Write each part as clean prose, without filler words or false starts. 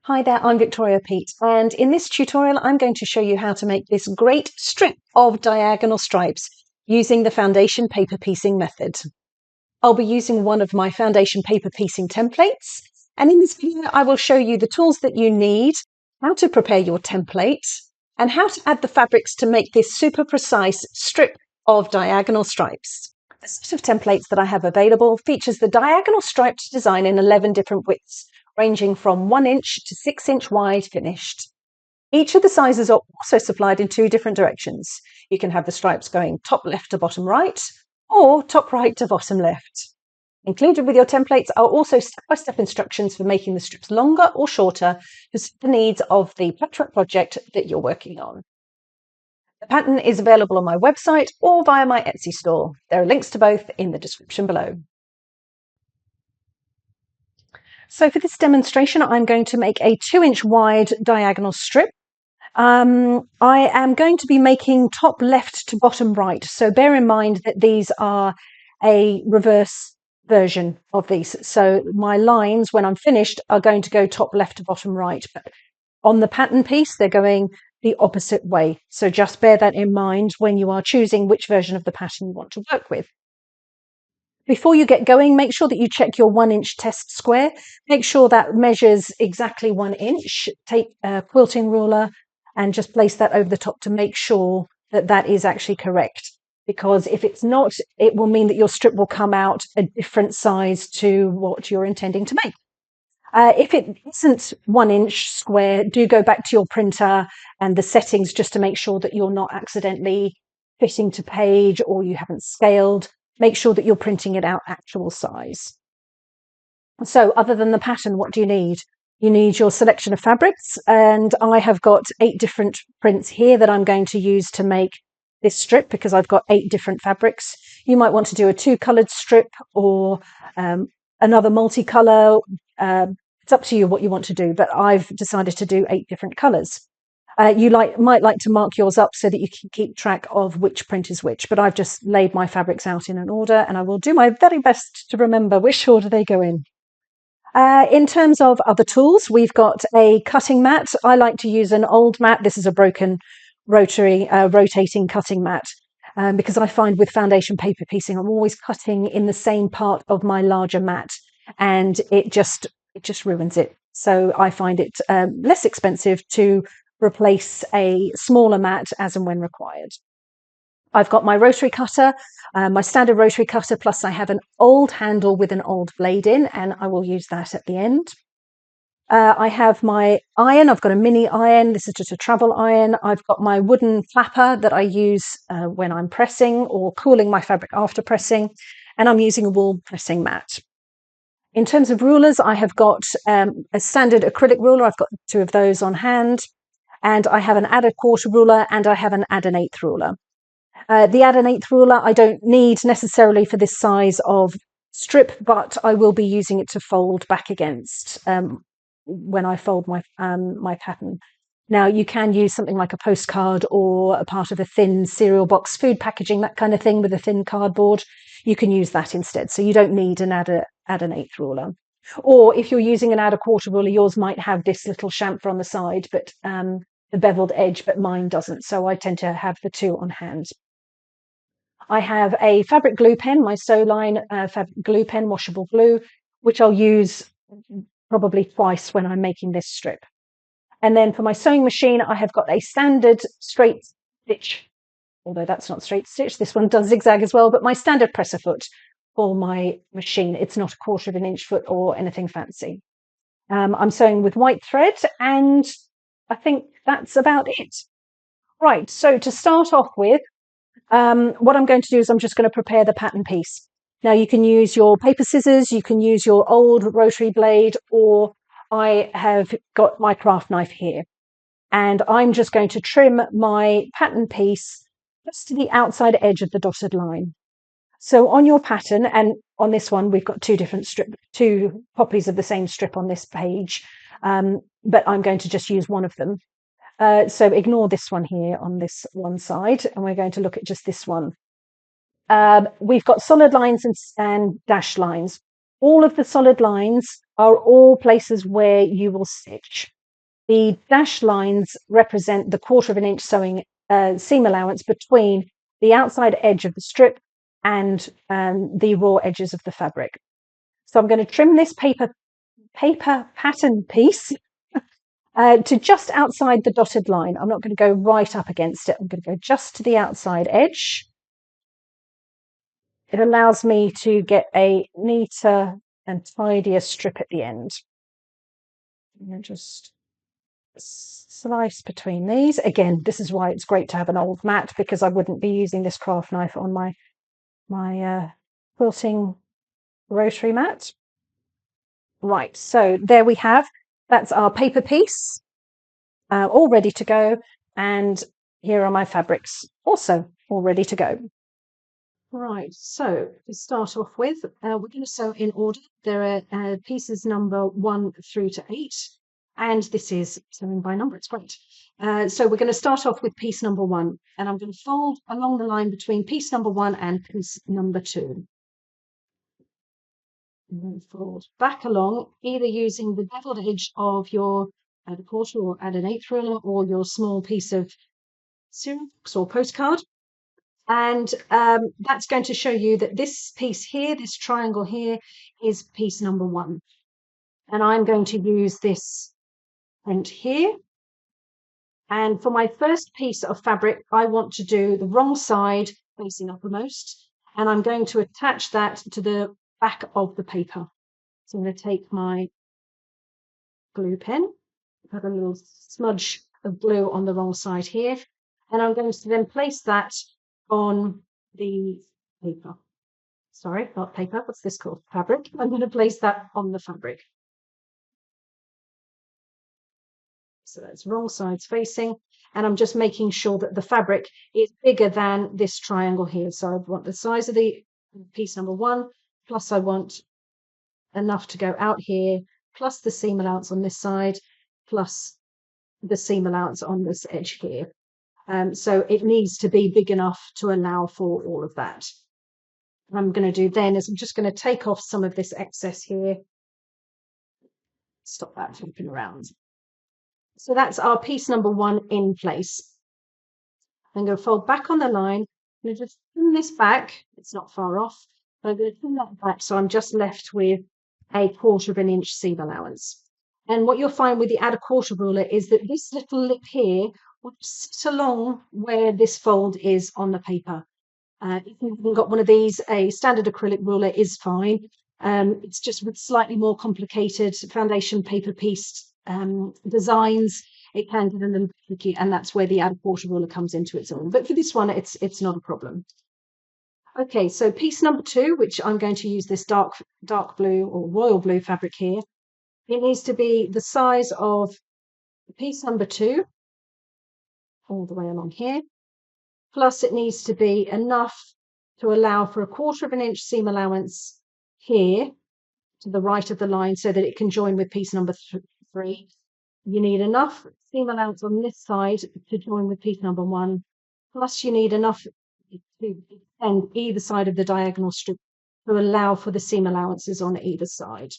Hi there, I'm Victoria Peat, and in this tutorial I'm going to show you how to make this great strip of diagonal stripes using the foundation paper piecing method. I'll be using one of my foundation paper piecing templates, and in this video I will show you the tools that you need, how to prepare your template, and how to add the fabrics to make this super precise strip of diagonal stripes. The set of templates that I have available features the diagonal striped design in 11 different widths, ranging from 1 inch to 6 inch wide finished. Each of the sizes are also supplied in 2 different directions. You can have the stripes going top left to bottom right, or top right to bottom left. Included with your templates are also step-by-step instructions for making the strips longer or shorter to suit the needs of the patchwork project that you're working on. The pattern is available on my website or via my Etsy store. There are links to both in the description below. So for this demonstration, I'm going to make a 2-inch wide diagonal strip. I am going to be making top left to bottom right. So bear in mind that these are a reverse version of these. So my lines, when I'm finished, are going to go top left to bottom right. But on the pattern piece, they're going the opposite way. So just bear that in mind when you are choosing which version of the pattern you want to work with. Before you get going, make sure that you check your 1-inch test square. Make sure that measures exactly 1 inch. Take a quilting ruler and just place that over the top to make sure that that is actually correct. Because if it's not, it will mean that your strip will come out a different size to what you're intending to make. If it isn't 1 inch square, do go back to your printer and the settings just to make sure that you're not accidentally fitting to page or you haven't scaled. Make sure that you're printing it out actual size. So other than the pattern, what do you need? You need your selection of fabrics, and I have got 8 different prints here that I'm going to use to make this strip because I've got 8 different fabrics. You might want to do a 2-coloured strip or another multicolour. It's up to you what you want to do, but I've decided to do 8 different colours. You might like to mark yours up so that you can keep track of which print is which, but I've just laid my fabrics out in an order and I will do my very best to remember which order they go in. In terms of other tools, we've got a cutting mat. I like to use an old mat. This is a broken rotary rotating cutting mat because I find with foundation paper piecing, I'm always cutting in the same part of my larger mat and it just ruins it. So I find it less expensive to replace a smaller mat as and when required. I've got my rotary cutter, my standard rotary cutter, plus I have an old handle with an old blade in, and I will use that at the end. I have my iron. I've got a mini iron. This is just a travel iron. I've got my wooden flapper that I use when I'm pressing or cooling my fabric after pressing, and I'm using a wool pressing mat. In terms of rulers, I have got a standard acrylic ruler. I've got 2 of those on hand, and I have an add a quarter ruler and I have an add an eighth ruler. The add an eighth ruler I don't need necessarily for this size of strip, but I will be using it to fold back against when I fold my my pattern. Now you can use something like a postcard or a part of a thin cereal box, food packaging, that kind of thing with a thin cardboard. You can use that instead. So you don't need an add an eighth ruler. Or if you're using an add a quarter ruler, yours might have this little chamfer on the side, but the beveled edge, but mine doesn't. So I tend to have the 2 on hand. I have a fabric glue pen, my Sewline fabric glue pen, washable glue, which I'll use probably twice when I'm making this strip. And then for my sewing machine, I have got a standard straight stitch, although that's not straight stitch, this one does zigzag as well, but my standard presser foot for my machine. It's not a 1/4 of an inch foot or anything fancy. I'm sewing with white thread, and I think that's about it. Right, so to start off with, what I'm going to do is I'm just going to prepare the pattern piece. Now you can use your paper scissors, you can use your old rotary blade, or I have got my craft knife here. And I'm just going to trim my pattern piece just to the outside edge of the dotted line. So on your pattern, and on this one, we've got 2 copies of the same strip on this page, but I'm going to just use one of them. So ignore this one here on this one side, and we're going to look at just this one. We've got solid lines and dashed lines. All of the solid lines are all places where you will stitch. The dashed lines represent the 1/4 of an inch sewing seam allowance between the outside edge of the strip and the raw edges of the fabric. So I'm going to trim this paper pattern piece to just outside the dotted line. I'm not going to go right up against it. I'm going to go just to the outside edge. It allows me to get a neater and tidier strip at the end. And just slice between these. Again, this is why it's great to have an old mat, because I wouldn't be using this craft knife on my quilting rotary mat. Right, so there we have, that's our paper piece, all ready to go, and here are my fabrics also all ready to go. Right, so to start off with, we're going to sew in order. There are pieces number 1 through to 8, and this is sewing by number. It's great. So we're going to start off with piece number 1, and I'm going to fold along the line between piece number 1 and piece number 2. And then fold back along, either using the beveled edge of your add a quarter or add an eighth ruler, or your small piece of cereal box or postcard. And that's going to show you that this piece here, this triangle here, is piece number 1. And I'm going to use this print here. And for my first piece of fabric, I want to do the wrong side facing uppermost. And I'm going to attach that to the back of the paper. So I'm going to take my glue pen, put a little smudge of glue on the wrong side here. And I'm going to then place that on the paper. Sorry, not paper. What's this called? Fabric. I'm going to place that on the fabric. So that's wrong sides facing. And I'm just making sure that the fabric is bigger than this triangle here. So I want the size of the piece number 1, plus I want enough to go out here, plus the seam allowance on this side, plus the seam allowance on this edge here. So it needs to be big enough to allow for all of that. What I'm going to do then is I'm just going to take off some of this excess here. Stop that flipping around. So that's our piece number 1 in place. I'm going to fold back on the line. I'm going to just trim this back. It's not far off. But I'm going to trim that back so I'm just left with a 1/4 of an inch seam allowance. And what you'll find with the add a quarter ruler is that this little lip here will sit along where this fold is on the paper. If you haven't got one of these, a standard acrylic ruler is fine. It's just with slightly more complicated foundation paper piece designs, it can get a little bit tricky, and that's where the add a quarter ruler comes into its own. But for this one, it's not a problem. Okay, so piece number 2, which I'm going to use this dark blue or royal blue fabric here. It needs to be the size of piece number 2, all the way along here. Plus, it needs to be enough to allow for a 1/4 of an inch seam allowance here to the right of the line so that it can join with piece number 3. You need enough seam allowance on this side to join with piece number 1. Plus, you need enough to extend either side of the diagonal strip to allow for the seam allowances on either side.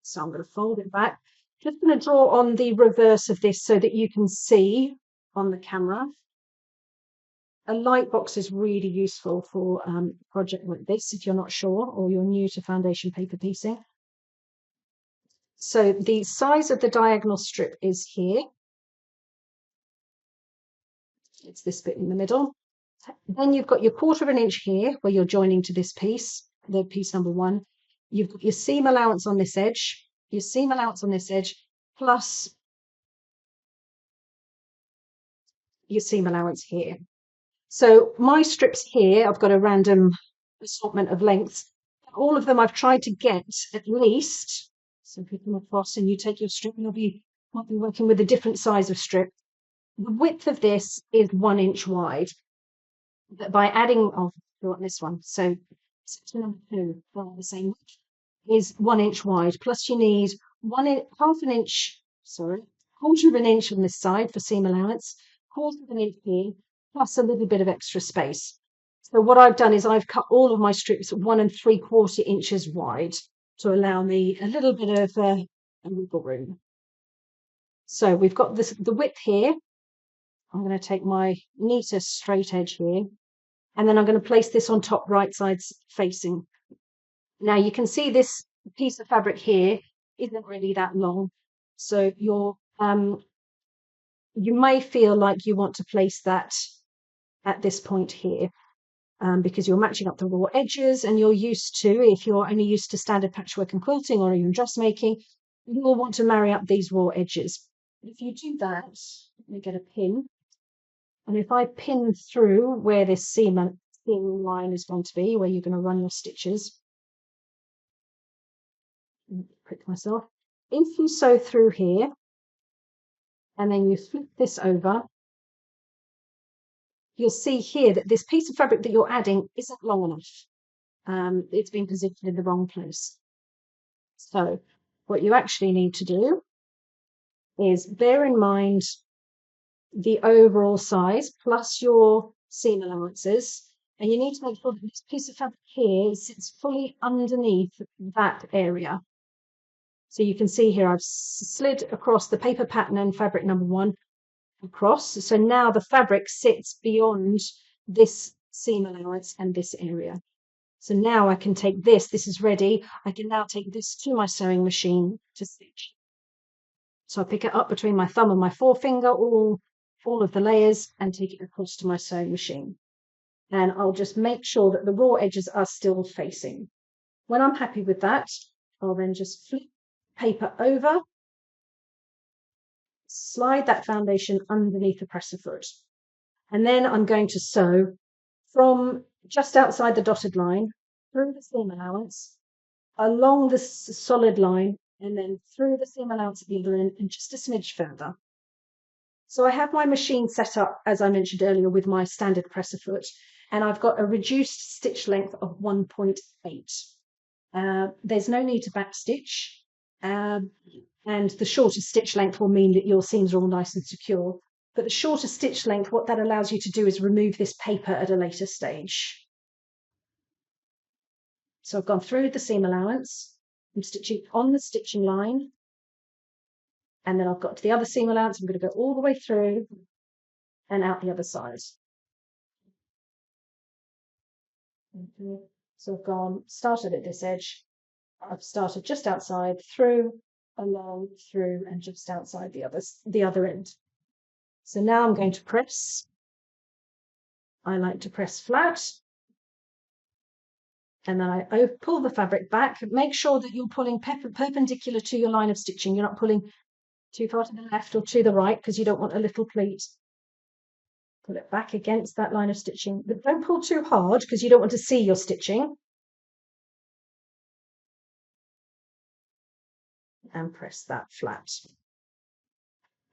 So I'm going to fold it back. Just going to draw on the reverse of this so that you can see on the camera. A light box is really useful for a project like this if you're not sure or you're new to foundation paper piecing. So the size of the diagonal strip is here. It's this bit in the middle. Then you've got your 1/4 of an inch here where you're joining to this piece, the piece number 1. You've got your seam allowance on this edge, your seam allowance on this edge, plus your seam allowance here. So my strips here, I've got a random assortment of lengths. All of them I've tried to get at least, so if you come across and you take your strip, might be working with a different size of strip. The width of this is 1 inch wide. But by adding, I'll do it on this one. So section number 2, the same width, is 1 inch wide. Plus you need 1/2 an inch, sorry, 1/4 of an inch on this side for seam allowance, 1/4 of an inch here, plus a little bit of extra space. So what I've done is I've cut all of my strips 1 3/4 inches wide to allow me a little bit of wiggle room. So we've got this, the width here. I'm going to take my neatest straight edge here, and then I'm going to place this on top, right sides facing. Now you can see this piece of fabric here isn't really that long. So you may feel like you want to place that at this point here, because you're matching up the raw edges, and you're used to, if you're only used to standard patchwork and quilting or even dressmaking, you'll want to marry up these raw edges. If you do that, let me get a pin. And if I pin through where this seam line is going to be, where you're going to run your stitches, prick myself. If you sew through here, and then you flip this over, you'll see here that this piece of fabric that you're adding isn't long enough. It's been positioned in the wrong place. So what you actually need to do is bear in mind the overall size plus your seam allowances, and you need to make sure that this piece of fabric here sits fully underneath that area. So you can see here I've slid across the paper pattern and fabric number 1 across. So now the fabric sits beyond this seam allowance and this area. So now I can take this is ready. I can now take this to my sewing machine to stitch. So I pick it up between my thumb and my forefinger, all of the layers, and take it across to my sewing machine. And I'll just make sure that the raw edges are still facing. When I'm happy with that, I'll then just flip paper over, slide that foundation underneath the presser foot. And then I'm going to sew from just outside the dotted line, through the seam allowance, along the solid line, and then through the seam allowance at the other end, and just a smidge further. So I have my machine set up, as I mentioned earlier, with my standard presser foot, and I've got a reduced stitch length of 1.8. There's no need to backstitch, and the shorter stitch length will mean that your seams are all nice and secure. But the shorter stitch length, what that allows you to do is remove this paper at a later stage. So I've gone through the seam allowance, I'm stitching on the stitching line, and then I've got to the other seam allowance. I'm going to go all the way through and out the other side. Okay. So I've started at this edge, I've started just outside, through, along, through, and just outside the other end. So now I'm going to press. I like to press flat, and then I pull the fabric back. Make sure that you're pulling perpendicular to your line of stitching. You're not pulling too far to the left or to the right, because you don't want a little pleat. Pull it back against that line of stitching, but don't pull too hard, because you don't want to see your stitching. And press that flat.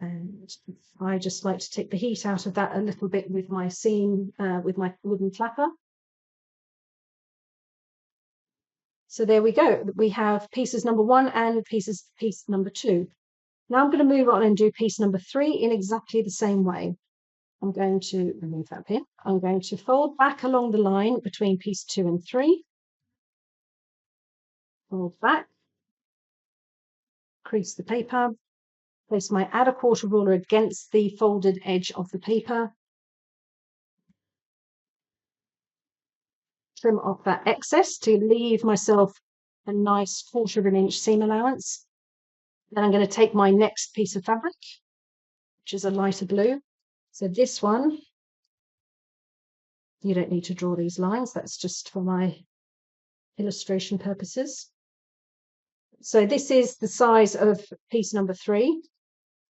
And I just like to take the heat out of that a little bit with my seam, with my wooden flapper. So there we go. We have pieces number 1 and piece number 2. Now I'm going to move on and do piece number 3 in exactly the same way. I'm going to remove that pin. I'm going to fold back along the line between piece 2 and 3. Fold back. Crease the paper. Place my add a quarter ruler against the folded edge of the paper. Trim off that excess to leave myself a nice 1/4 inch seam allowance. Then I'm going to take my next piece of fabric, which is a lighter blue. So this one, you don't need to draw these lines. That's just for my illustration purposes. So this is the size of piece number 3.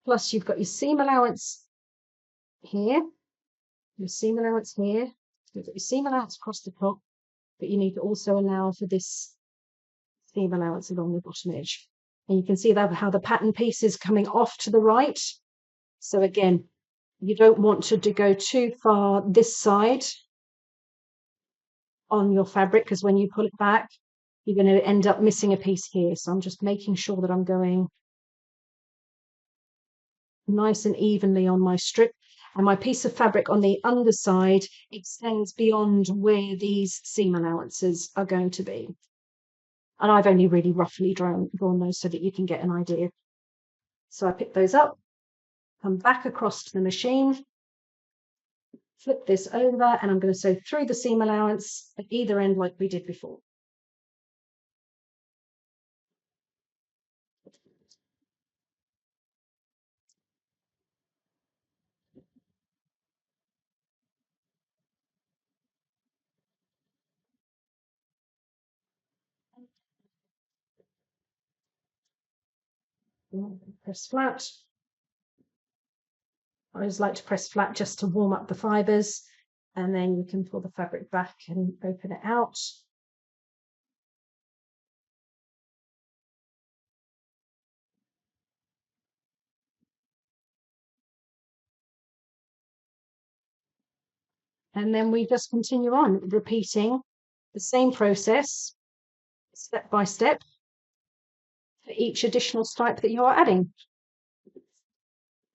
Plus you've got your seam allowance here, your seam allowance here. You've got your seam allowance across the top, but you need to also allow for this seam allowance along the bottom edge. And you can see that how the pattern piece is coming off to the right. So again, you don't want to go too far this side on your fabric, because when you pull it back, you're going to end up missing a piece here. So I'm just making sure that I'm going nice and evenly on my strip. And my piece of fabric on the underside extends beyond where these seam allowances are going to be. And I've only really roughly drawn those so that you can get an idea. So I pick those up, come back across to the machine, flip this over, and I'm going to sew through the seam allowance at either end like we did before. Press flat. I always like to press flat just to warm up the fibres, and then you can pull the fabric back and open it out. And then we just continue on, repeating the same process step by step for each additional stripe that you are adding.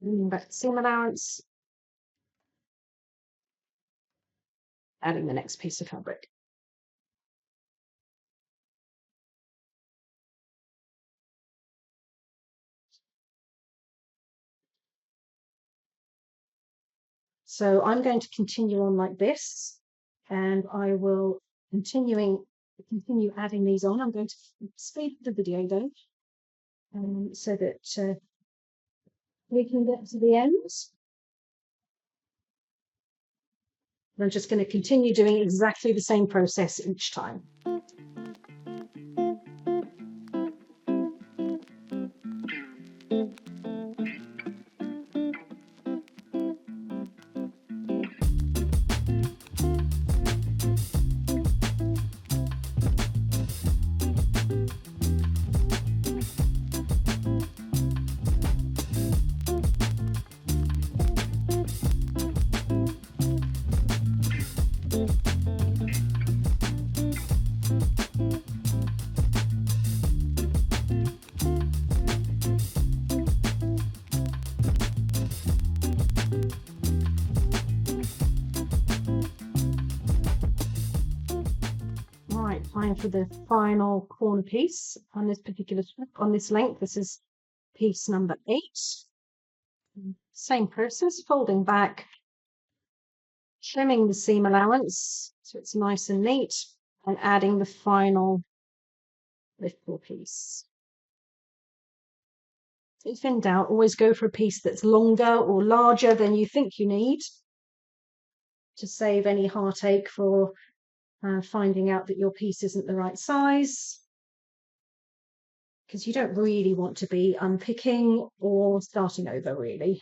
Bringing back the seam allowance, adding the next piece of fabric. So I'm going to continue on like this, and I will continue adding these on. I'm going to speed the video though, so that we can get to the end. I'm just going to continue doing exactly the same process each time. Time for the final corner piece on this particular strip, on this length. This is piece number 8. Same process, folding back, trimming the seam allowance so it's nice and neat, and adding the final little piece. If in doubt, always go for a piece that's longer or larger than you think you need to save any heartache for finding out that your piece isn't the right size, because you don't really want to be unpicking or starting over, really.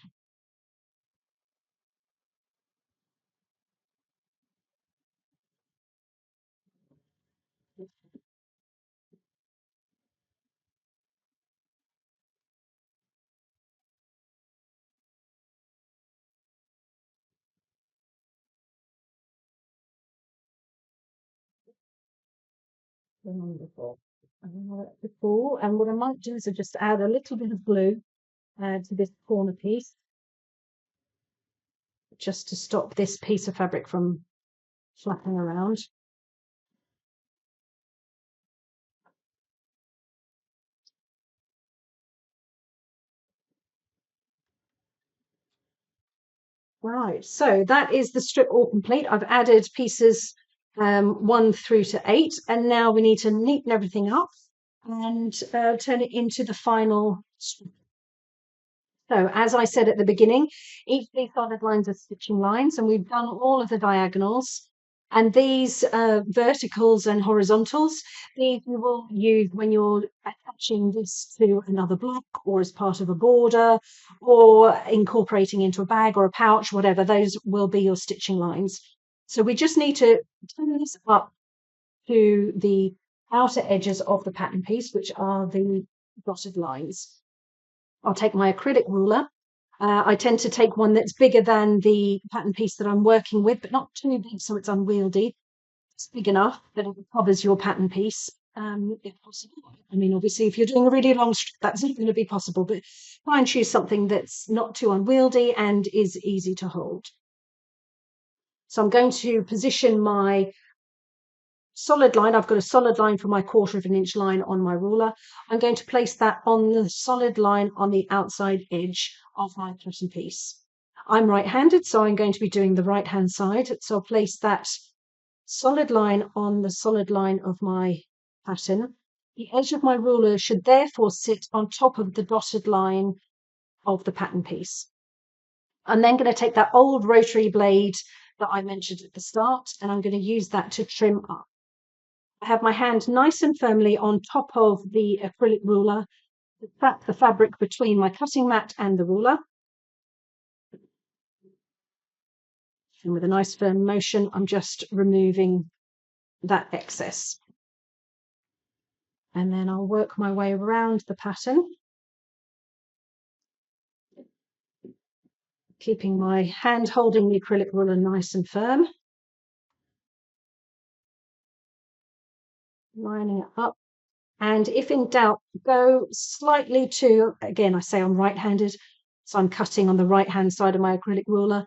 Wonderful. And what I might do is I just add a little bit of glue to this corner piece, just to stop this piece of fabric from flapping around. Right, so that is the strip all complete. I've added pieces 1 through to 8, and now we need to neaten everything up and turn it into the final strip. So as I said at the beginning, each of these solid lines are stitching lines, and we've done all of the diagonals. And these verticals and horizontals, these you will use when you're attaching this to another block or as part of a border or incorporating into a bag or a pouch, whatever. Those will be your stitching lines. So we just need to turn this up to the outer edges of the pattern piece, which are the dotted lines. I'll take my acrylic ruler. I tend to take one that's bigger than the pattern piece that I'm working with, but not too big so it's unwieldy. It's big enough that it covers your pattern piece, if possible. I mean, obviously, if you're doing a really long strip, that's not going to be possible, but try and choose something that's not too unwieldy and is easy to hold. So I'm going to position my solid line. I've got a solid line for my 1/4 of an inch line on my ruler. I'm going to place that on the solid line on the outside edge of my pattern piece. I'm right-handed, so I'm going to be doing the right-hand side. So I'll place that solid line on the solid line of my pattern. The edge of my ruler should therefore sit on top of the dotted line of the pattern piece. I'm then going to take that old rotary blade that I mentioned at the start, and I'm going to use that to trim up. I have my hand nice and firmly on top of the acrylic ruler to trap the fabric between my cutting mat and the ruler. And with a nice firm motion, I'm just removing that excess. And then I'll work my way around the pattern, keeping my hand holding the acrylic ruler nice and firm, lining it up. And if in doubt, go slightly to, again, I say I'm right-handed, so I'm cutting on the right-hand side of my acrylic ruler.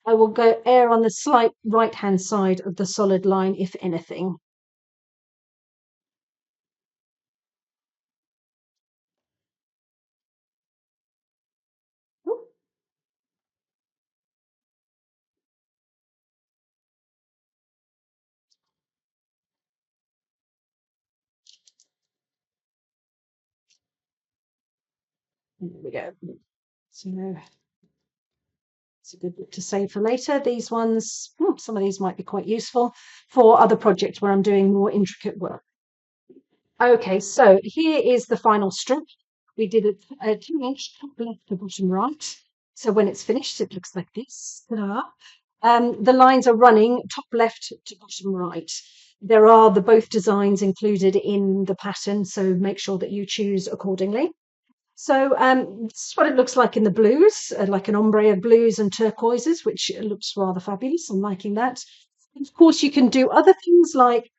I will go err on the slight right-hand side of the solid line, if anything. Ooh. There we go. So it's a good bit to save for later. These ones, some of these might be quite useful for other projects where I'm doing more intricate work. Okay, so here is the final strip. We did a 2-inch top left to bottom right. So when it's finished, it looks like this. Ta-da. The lines are running top left to bottom right. There are the both designs included in the pattern, so make sure that you choose accordingly. So this is what it looks like in the blues, like an ombre of blues and turquoises, which looks rather fabulous. I'm liking that. Of course, you can do other things like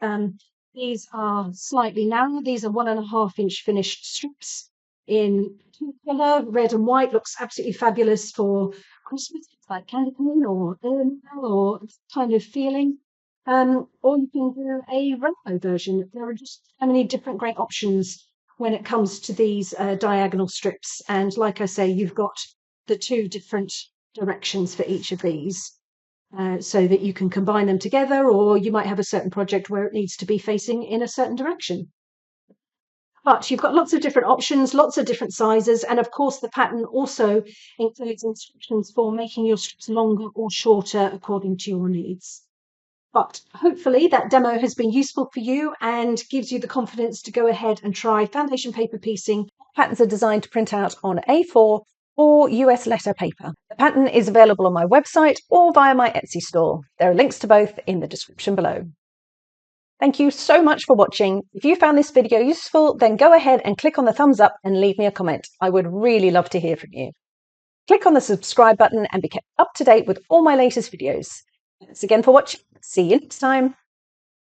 these are slightly narrow. These are 1.5-inch finished strips in two colour, red and white. Looks absolutely fabulous for Christmas. It's like candy cane or or kind of feeling. Or you can do a rainbow version. There are just so many different great options when it comes to these diagonal strips. And like I say, you've got the 2 different directions for each of these. So that you can combine them together, or you might have a certain project where it needs to be facing in a certain direction. But you've got lots of different options, lots of different sizes, and of course the pattern also includes instructions for making your strips longer or shorter according to your needs. But hopefully that demo has been useful for you and gives you the confidence to go ahead and try foundation paper piecing. Patterns are designed to print out on A4 or US letter paper. The pattern is available on my website or via my Etsy store. There are links to both in the description below. Thank you so much for watching. If you found this video useful, then go ahead and click on the thumbs up and leave me a comment. I would really love to hear from you. Click on the subscribe button and be kept up to date with all my latest videos. Thanks again for watching. See you next time.